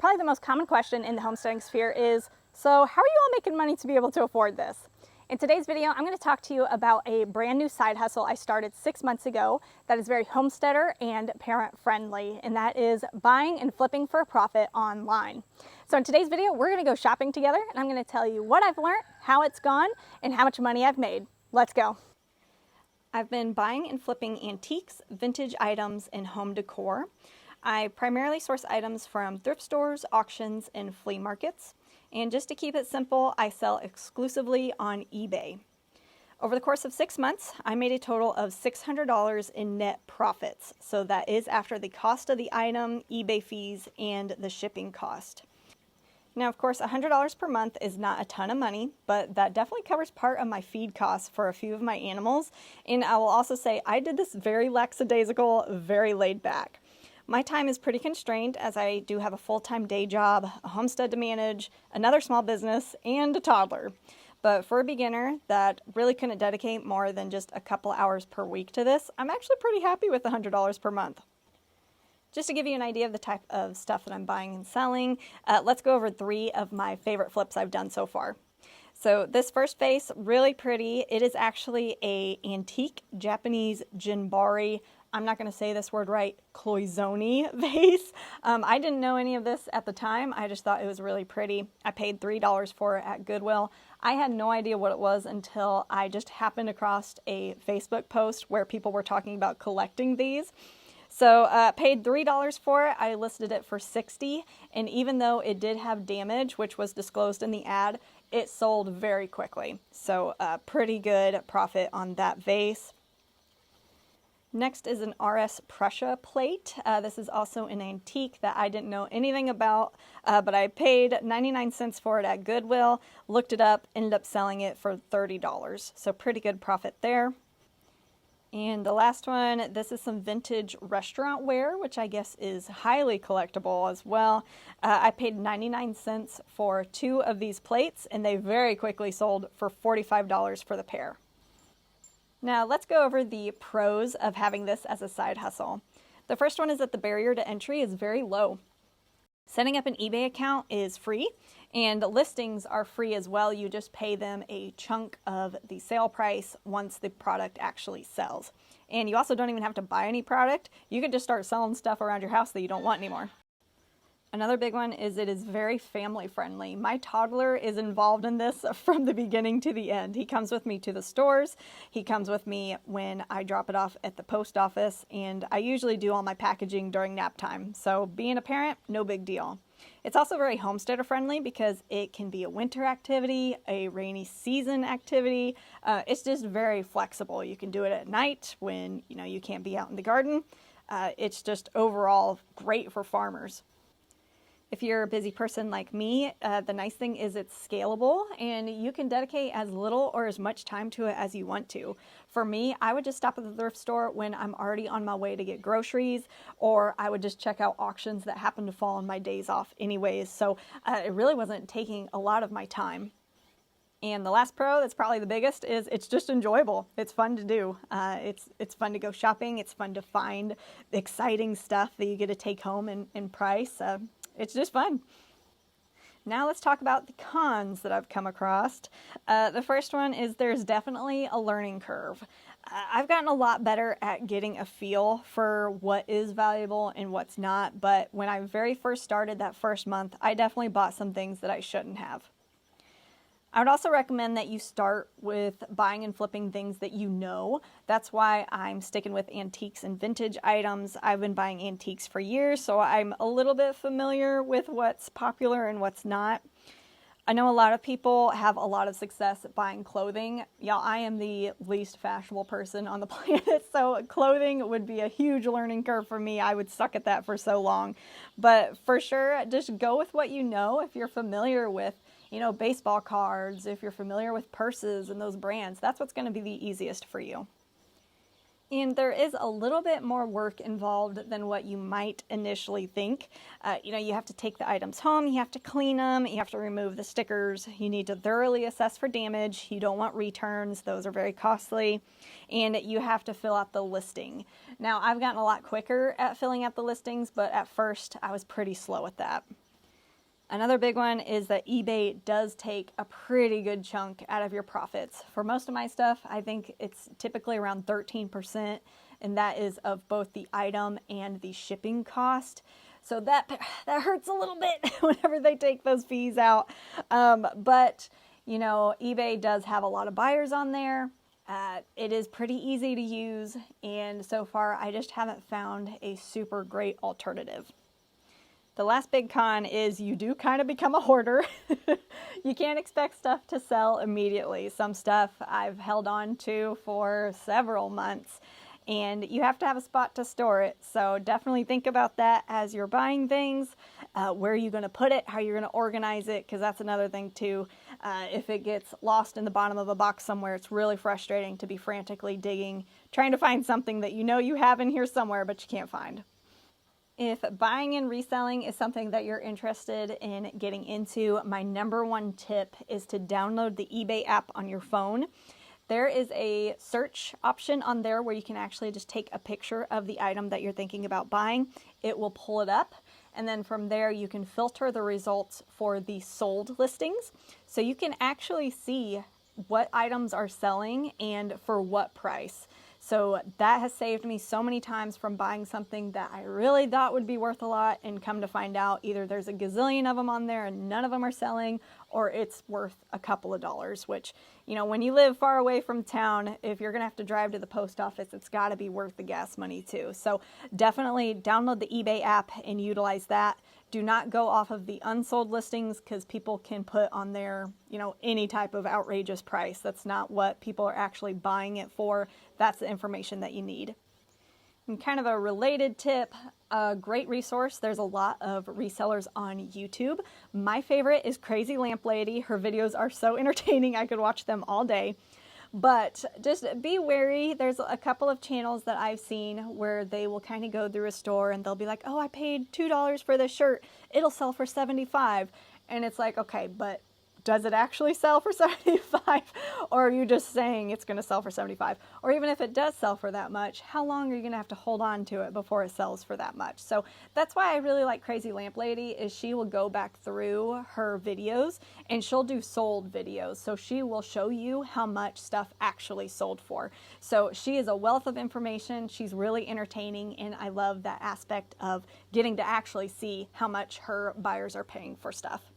probably the most common question in the homesteading sphere is, so how are you all making money to be able to afford this? In today's video, I'm going to talk to you about a brand new side hustle I started 6 months ago that is very homesteader and parent friendly, and that is buying and flipping for a profit online. So in today's video, we're going to go shopping together, and I'm going to tell you what I've learned, how it's gone, and how much money I've made. Let's go. I've been buying and flipping antiques, vintage items, and home decor. I primarily source items from thrift stores, auctions, and flea markets. And just to keep it simple, I sell exclusively on eBay. Over the course of 6 months, I made a total of $600 in net profits. So that is after the cost of the item, eBay fees, and the shipping cost. Now, of course, $100 per month is not a ton of money, but that definitely covers part of my feed costs for a few of my animals. And I will also say I did this very lackadaisical, very laid back. My time is pretty constrained as I do have a full-time day job, a homestead to manage, another small business, and a toddler. But for a beginner that really couldn't dedicate more than just a couple hours per week to this, I'm actually pretty happy with $100 per month. Just to give you an idea of the type of stuff that I'm buying and selling, let's go over 3 of my favorite flips I've done so far. So this first vase, really pretty. It is actually an antique Japanese Jinbari, I'm not going to say this word right, cloisonne vase. I didn't know any of this at the time. I just thought it was really pretty. I paid $3 for it at Goodwill. I had no idea what it was until I just happened across a Facebook post where people were talking about collecting these. So paid $3 for it. I listed it for $60, and even though it did have damage, which was disclosed in the ad, it sold very quickly. So pretty good profit on that vase. Next is an RS Prussia plate. This is also an antique that I didn't know anything about, but I paid 99 cents for it at Goodwill, looked it up, ended up selling it for $30. So pretty good profit there. And the last one, this is some vintage restaurant ware, which I guess is highly collectible as well. I paid 99 cents for 2 of these plates, and they very quickly sold for $45 for the pair. Now let's go over the pros of having this as a side hustle. The first one is that the barrier to entry is very low. Setting up an eBay account is free, and listings are free as well. You just pay them a chunk of the sale price once the product actually sells. And you also don't even have to buy any product. You can just start selling stuff around your house that you don't want anymore. Another big one is it is very family friendly. My toddler is involved in this from the beginning to the end. He comes with me to the stores. He comes with me when I drop it off at the post office, and I usually do all my packaging during nap time. So being a parent, no big deal. It's also very homesteader friendly because it can be a winter activity, a rainy season activity. It's just very flexible. You can do it at night when you can't be out in the garden. It's just overall great for farmers. If you're a busy person like me, the nice thing is it's scalable and you can dedicate as little or as much time to it as you want to. For me, I would just stop at the thrift store when I'm already on my way to get groceries, or I would just check out auctions that happen to fall on my days off anyways. So it really wasn't taking a lot of my time. And the last pro, that's probably the biggest, is it's just enjoyable. It's fun to do. It's fun to go shopping. It's fun to find exciting stuff that you get to take home and price. It's just fun. Now let's talk about the cons that I've come across. The first one is there's definitely a learning curve. I've gotten a lot better at getting a feel for what is valuable and what's not, but when I very first started that first month, I definitely bought some things that I shouldn't have. I would also recommend that you start with buying and flipping things that you know. That's why I'm sticking with antiques and vintage items. I've been buying antiques for years, so I'm a little bit familiar with what's popular and what's not. I know a lot of people have a lot of success at buying clothing. Y'all, I am the least fashionable person on the planet, so clothing would be a huge learning curve for me. I would suck at that for so long. But for sure, just go with what you know. If you're familiar with baseball cards, if you're familiar with purses and those brands, that's what's going to be the easiest for you. And there is a little bit more work involved than what you might initially think. You have to take the items home, you have to clean them, you have to remove the stickers, you need to thoroughly assess for damage, you don't want returns, those are very costly, and you have to fill out the listing. Now, I've gotten a lot quicker at filling out the listings, but at first I was pretty slow at that. Another big one is that eBay does take a pretty good chunk out of your profits. For most of my stuff, I think it's typically around 13%, and that is of both the item and the shipping cost. So that hurts a little bit whenever they take those fees out. But, you know, eBay does have a lot of buyers on there. It is pretty easy to use, and so far I just haven't found a super great alternative. The last big con is you do kind of become a hoarder. You can't expect stuff to sell immediately. Some stuff I've held on to for several months, and you have to have a spot to store it. So definitely think about that as you're buying things. Where are you going to put it? How you're going to organize it? Because that's another thing too. If it gets lost in the bottom of a box somewhere, it's really frustrating to be frantically digging, trying to find something that you know you have in here somewhere, but you can't find. If buying and reselling is something that you're interested in getting into, my number one tip is to download the eBay app on your phone. There is a search option on there where you can actually just take a picture of the item that you're thinking about buying. It will pull it up, and then from there you can filter the results for the sold listings. So you can actually see what items are selling and for what price. So that has saved me so many times from buying something that I really thought would be worth a lot, and come to find out either there's a gazillion of them on there and none of them are selling, or it's worth a couple of dollars, which, you know, when you live far away from town, if you're going to have to drive to the post office, it's got to be worth the gas money too. So definitely download the eBay app and utilize that. Do not go off of the unsold listings, because people can put on there, you know, any type of outrageous price. That's not what people are actually buying it for. That's the information that you need. And kind of a related tip, a great resource, there's a lot of resellers on YouTube. My favorite is Crazy Lamp Lady. Her videos are so entertaining, I could watch them all day. But just be wary. There's a couple of channels that I've seen where they will kind of go through a store and they'll be like, oh, I paid $2 for this shirt. It'll sell for $75. And it's like, okay, but does it actually sell for $75? Or are you just saying it's going to sell for $75? Or even if it does sell for that much, how long are you going to have to hold on to it before it sells for that much? So that's why I really like Crazy Lamp Lady, is she will go back through her videos and she'll do sold videos. So she will show you how much stuff actually sold for. So she is a wealth of information. She's really entertaining, and I love that aspect of getting to actually see how much her buyers are paying for stuff.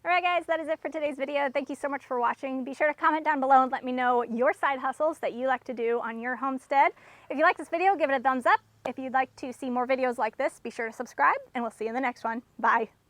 Alright guys, that is it for today's video. Thank you so much for watching. Be sure to comment down below and let me know your side hustles that you like to do on your homestead. If you like this video, give it a thumbs up. If you'd like to see more videos like this, be sure to subscribe, and we'll see you in the next one. Bye!